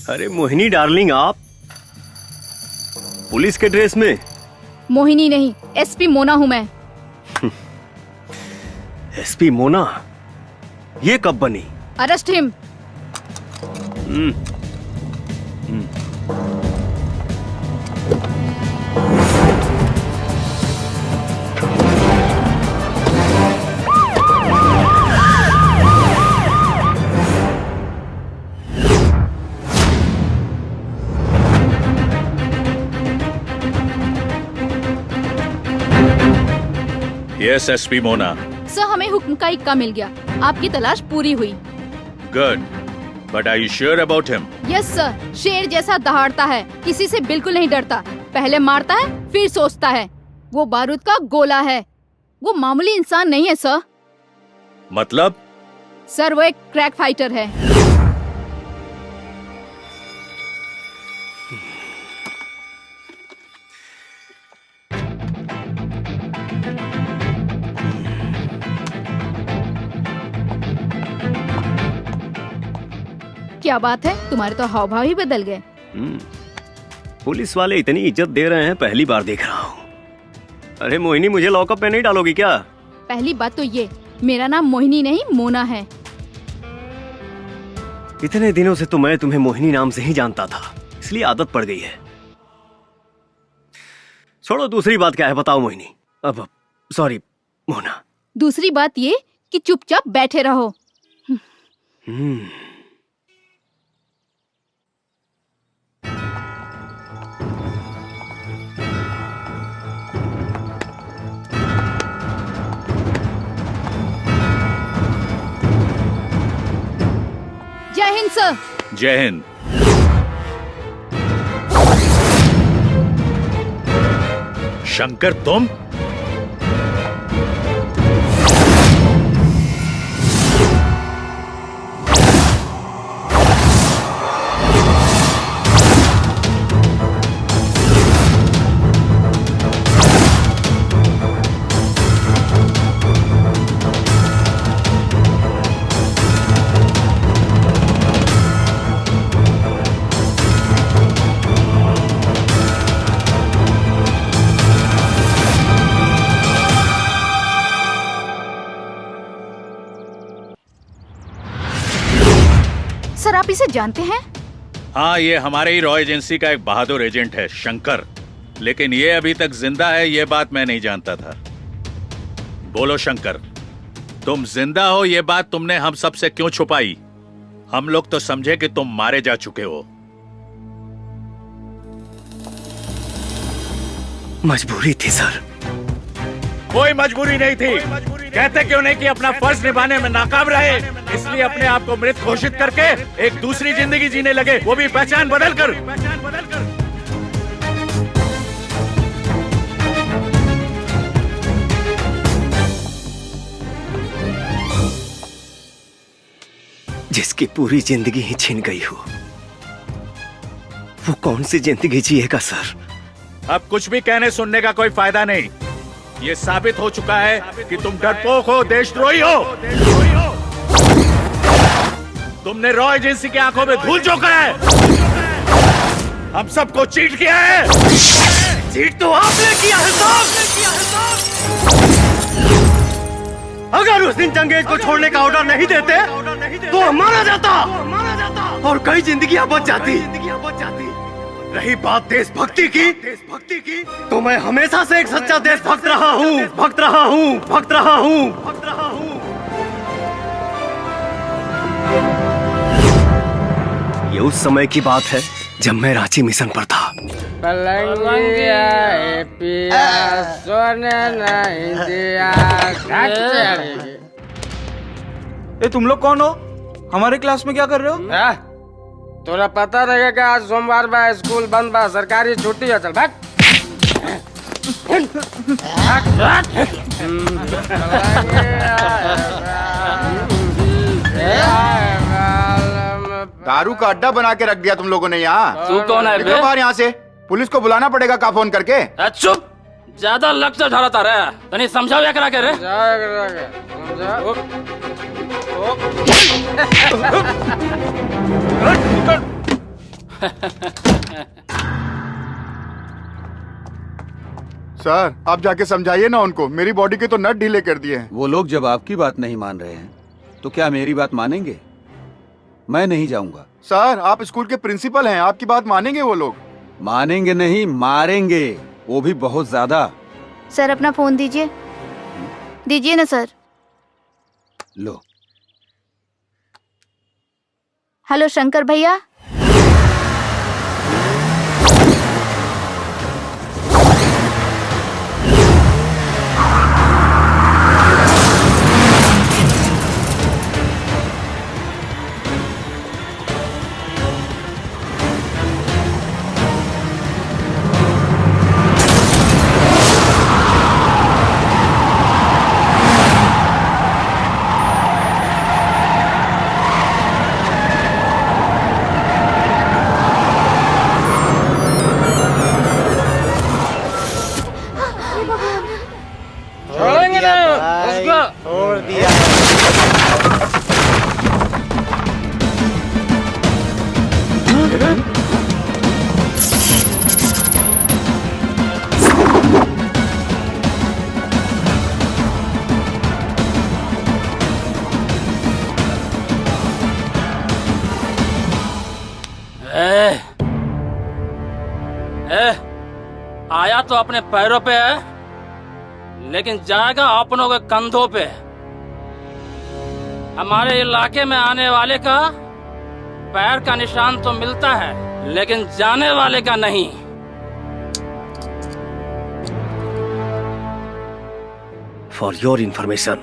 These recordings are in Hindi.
अरे मोहिनी डार्लिंग, आप पुलिस के ड्रेस में? मोहिनी नहीं, एसपी मोना हूँ मैं। एसपी मोना? ये कब बनी? Arrest him. Yes SP Mona. Sir, हमें हुक्म का इक्का मिल गया, आपकी तलाश पूरी हुई। Good, but are you sure about him? Yes sir, शेर जैसा दहाड़ता है, किसी से बिल्कुल नहीं डरता। पहले मारता है फिर सोचता है। वो बारूद का गोला है, वो मामूली इंसान नहीं है सर। मतलब? सर, वो एक क्रैक फाइटर है। क्या बात है, तुम्हारे तो हाव भाव ही बदल गए। पुलिस वाले इतनी इज्जत दे रहे हैं, पहली बार देख रहा हूँ। अरे मोहिनी, मुझे लॉकअप में नहीं डालोगी क्या? पहली बात तो ये, मेरा नाम मोहिनी नहीं मोना है। इतने दिनों से तो मैं तुम्हें मोहिनी नाम से ही जानता था, इसलिए आदत पड़ गई है। छोड़ो, दूसरी बात क्या है बताओ मोहिनी। अब सॉरी मोना। दूसरी बात ये कि चुपचाप बैठे रहो। जय हिंद सर। जय हिंद। शंकर, तुम? सर, आप इसे जानते हैं? हाँ, ये हमारे ही रॉ एजेंसी का एक बहादुर एजेंट है, शंकर। लेकिन ये अभी तक जिंदा है, ये बात मैं नहीं जानता था। बोलो शंकर, तुम जिंदा हो ये बात तुमने हम सब से क्यों छुपाई? हम लोग तो समझे कि तुम मारे जा चुके हो। मजबूरी थी सर। कोई मजबूरी नहीं थी। कहते क्यों नहीं कि अपना फर्ज निभाने में नाकाम रहे, इसलिए अपने आप को मृत घोषित करके एक दूसरी जिंदगी जीने लगे, वो भी पहचान बदल कर। जिसकी पूरी जिंदगी ही छिन गई हो, वो कौन सी जिंदगी जिएगा सर? अब कुछ भी कहने सुनने का कोई फायदा नहीं। ये साबित हो चुका है कि तुम डरपोक हो, देशद्रोही हो। तुमने रॉ एजेंसी की आंखों में धूल झोंका है, हम सबको चीट किया है। चीट तो आपने किया है साहब। अगर उस दिन चंगेज को छोड़ने का ऑर्डर नहीं देते तो हम मारा जाता और कई जिंदगियां बच जाती। रही बात देशभक्ति की, तो मैं हमेशा से एक सच्चा देशभक्त रहा हूँ। ये उस समय की बात है जब मैं रांची मिशन पर था। ए, तुम लोग कौन हो? हमारे क्लास में क्या कर रहे हो? तोरा पता रहेगा आज सोमवार बा, स्कूल बंद बा, सरकारी छुट्टी है। चल भाग। दारू का अड्डा बना के रख दिया तुम लोगों ने यहाँ। तू कौन है बे? बाहर यहाँ से पुलिस को बुलाना पड़ेगा का फोन करके। चुप, ज्यादा लक्ष्य ढालता रहे, तनी समझाओ या करा के रे। सर आप जाके समझाइए ना उनको, मेरी बॉडी के तो नट ढीले कर दिए हैं। वो लोग जब आपकी बात नहीं मान रहे हैं तो क्या मेरी बात मानेंगे? मैं नहीं जाऊंगा। सर आप स्कूल के प्रिंसिपल हैं, आपकी बात मानेंगे वो लोग? मानेंगे नहीं, मारेंगे, वो भी बहुत ज्यादा। सर अपना फोन दीजिए, दीजिए ना सर। लो। हेलो शंकर भैया। छोड़ेंगे ना उसको। छोड़ दिया। आया तो अपने पैरों पे है, लेकिन जाएगा अपनों के कंधों पे। हमारे इलाके में आने वाले का पैर का निशान तो मिलता है, लेकिन जाने वाले का नहीं। फॉर योर इंफॉर्मेशन,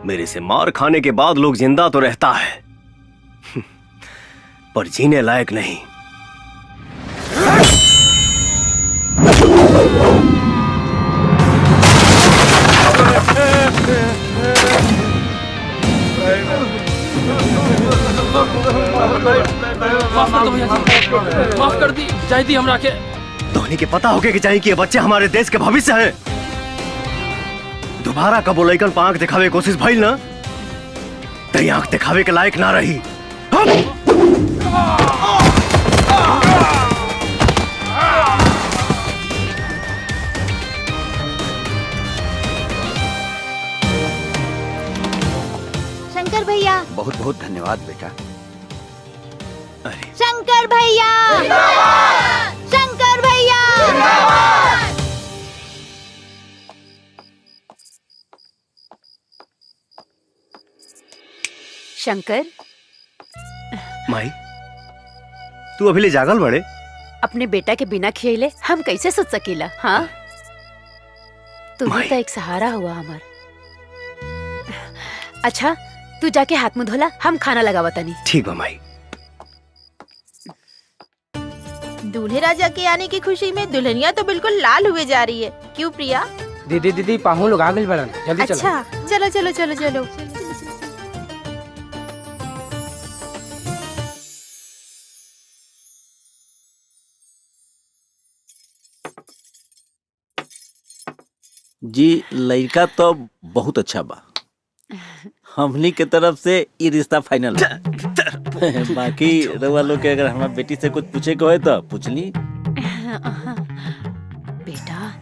मेरे से मार खाने के बाद लोग जिंदा तो रहता है पर जीने लायक नहीं। माफ कर दी जायदी हमरा के। धोनी के पता होके कि चाहिए कि ये बच्चे हमारे देश के भविष्य हैं। दोबारा कबो लइकन पर आंख दिखावे की कोशिश भइल ना, तई आंख दिखावे के लायक ना रही। शंकर भैया, बहुत बहुत धन्यवाद बेटा। शंकर भैया, शंकर भैया। शंकर, माई तू अभी ले जागल बड़े? अपने बेटा के बिना खियले हम कैसे सोच सकीला? हाँ, तुम्हें तो एक सहारा हुआ हमार। अच्छा तू जाके हाथ मुंह धोला, हम खाना लगावा तनी। ठीक बा माई। दूल्हे राजा के आने की खुशी में दुल्हनिया तो बिल्कुल लाल हुए जा रही है। क्यों प्रिया? दीदी पाहु लोग आ गए बड़न, जल्दी चलो। अच्छा चलो चलो चलो चलो। जी लड़का तो बहुत अच्छा बा, हमनी के तरफ से ये रिश्ता फाइनल है। बाकी रउआ लोग के अगर हमारा बेटी से कुछ पूछे के होए तो पूछ ली। बेटा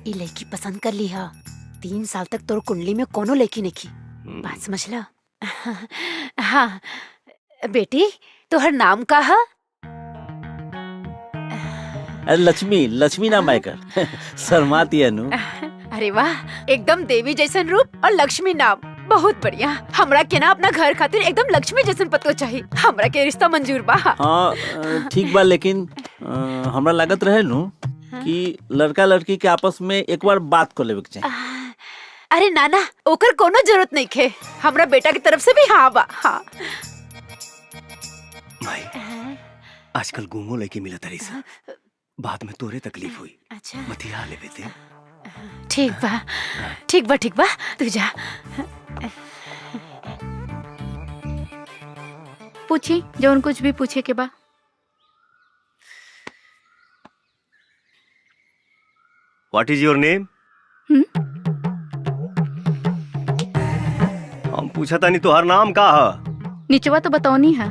ये लड़की पसंद कर ली है। 3 साल तक तोर कुंडली में कोनो लड़की नहीं की, बात समझ ला। हाँ बेटी, तोहर नाम का है? लक्ष्मी, लक्ष्मी नाम है कर। शर्माती है नु। अरे वाह, एकदम देवी जैसन रूप और लक्ष्मी नाम, बहुत बढ़िया। हमरा के ना अपना घर खातिर एकदम लक्ष्मी जैसन पतो चाहिए। हमरा के रिश्ता मंजूर बा। हाँ ठीक बा, लेकिन हमरा लागत रहे नु कि लड़का लड़की के आपस में एक बार बात कर लेवे के चाहिए। अरे नाना, ओकर कोनो जरूरत नहीं खे। हमरा बेटा की तरफ से भी हाँ बा। हाँ माई, आजकल गुमो लेके मिला तरी सा, बाद में तोरे तकलीफ हुई। अच्छा मतिया ले बेटे। ठीक बा, ठीक बा, ठीक बा, तू जा। पूछी जौन कुछ भी पूछे के बा। What is your name? हम पूछा था नहीं तुहार नाम का है? निचवा तो बताओनी है।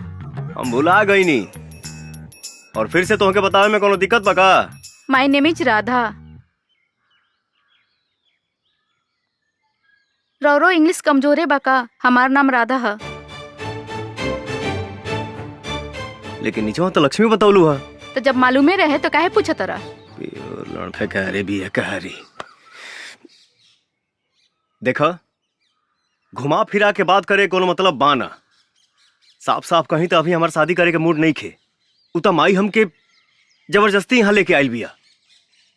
हम भुला गई नी, और फिर से तोहके बतावे में कोनो दिक्कत बा का? My name is Radha. रौरो इंग्लिश कमजोरे बका। हमार नाम राधा है। लेकिन नीचे तो लक्ष्मी बतौलू है। तो जब मालूमे रहे तो काहे पूछा तरा? लड़का कहरे भी है कहरी। देखा, घुमा फिरा के बात करे कोनो मतलब बाना। साफ साफ कहीं तो अभी हमार शादी करे के मूड नहीं खे। उता माई हमके जबरदस्ती यहाँ लेके आइल बिया।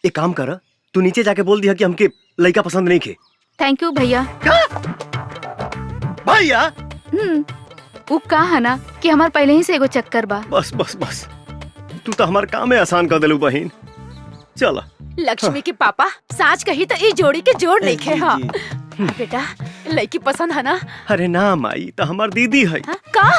एक काम कर, तू नीचे जाके बोल दिया कि हमके लड़का पसंद नहीं खे। थैंक यू भैया। भैया वो कहा है ना कि हमार पहले ही से एगो चक्कर बा। बस बस बस, तू तो हमार काम है आसान कर दिलू बहिन। चला। लक्ष्मी के पापा साच कही तो ई जोड़ी के जोड़ नहीं खे। हाँ बेटा, लड़की पसंद है ना? अरे ना माई, तो हमार दीदी है। का